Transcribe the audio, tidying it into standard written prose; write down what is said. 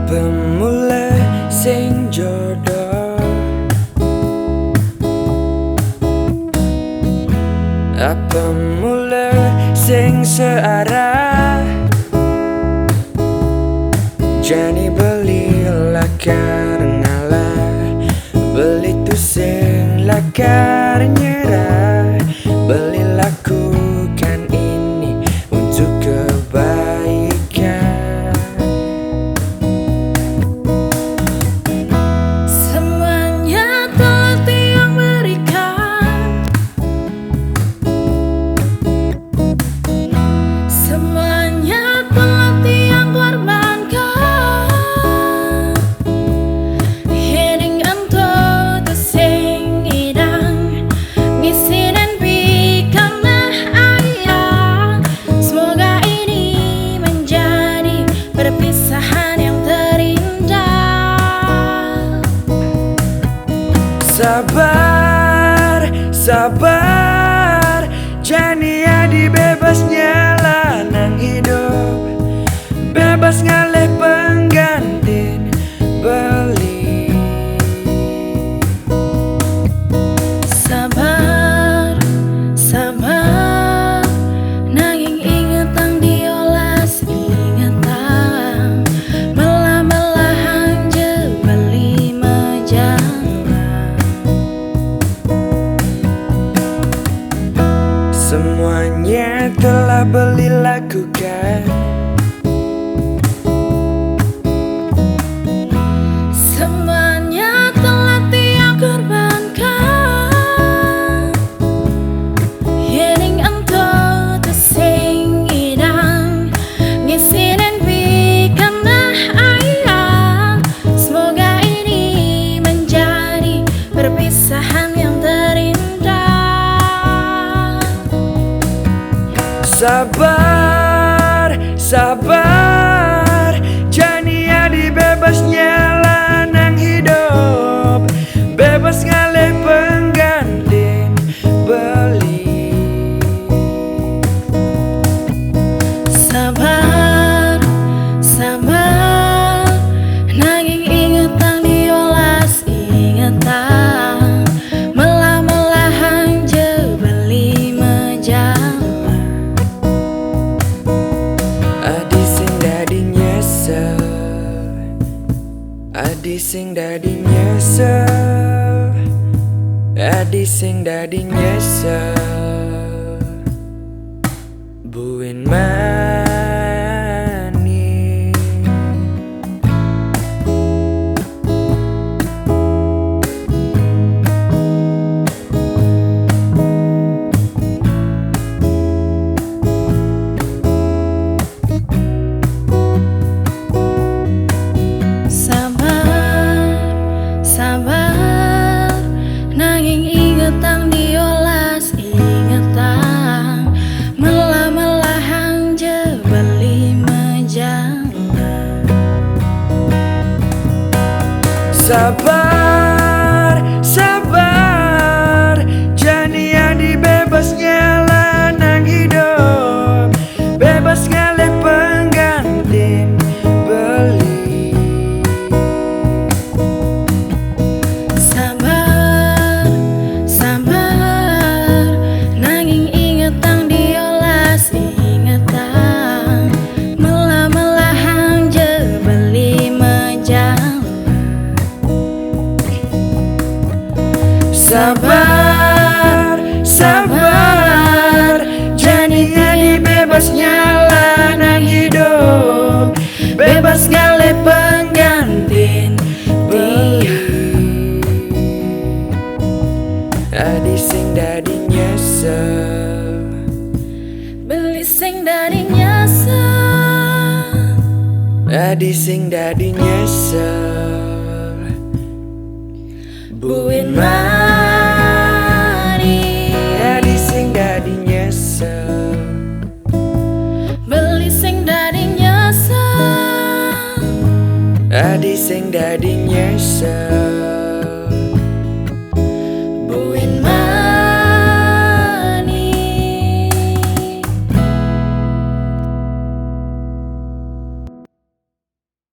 Apa mulai sing jodoh? Apa mulai sing searah? Jani belilah karena lah, beli tu sing lah nyerah. Belilah lakukan ini untuk kebaikan. Semuanya telah Tiang berikan, semuanya telah Tiang korbankan. Hening anto tu sing idang ngisi dan bikanlah ayah. Semoga ini menjadi perpisahan yang terindah. Sabar, sabar, Jania di bebasnya lanang hidup, bebas ngalih penggantin beli. Sabar, sabar, nanging ingetang diolas ingetang. Melah-melahan je beli majalah. Semuanya telah beli lakukan, semuanya telah Tiang korbankan. Yening ento tu sing idang ngisi dan bikanlah ayah. Semoga ini menjadi perpisahan yang terindah. sabar, sabar, Jania di bebasnya lanang hidup, bebas ngalih penggantin beli. Sabar, sabar, nanging ingetang diolas ingetang. Melah-melahan je beli majalah. Adi sing dadi nyesel, adi sing dadi nyesel, adi sing dadi nyesel. Buin mani, Sabar, sabar, nanging ingetang diolas ingetang. Melah-melahan je beli majalah. sabar, sabar, Jania di bebasnya lanang hidup, bebas ngalih penggantin beli. Sabar, sabar, nanging ingetang diolas ingetang. Melah-melahan je beli majalah. Sabar, sabar, Jania di bebasnya lanang hidup, bebas ngalih penggantin beli. Adi sing dadi nyesel, Beli sing dari nyesel. adi sing dadi nyesel. Buin mani, Adi sing dadi nyesel, beli sing dari nyesel. adi sing dadi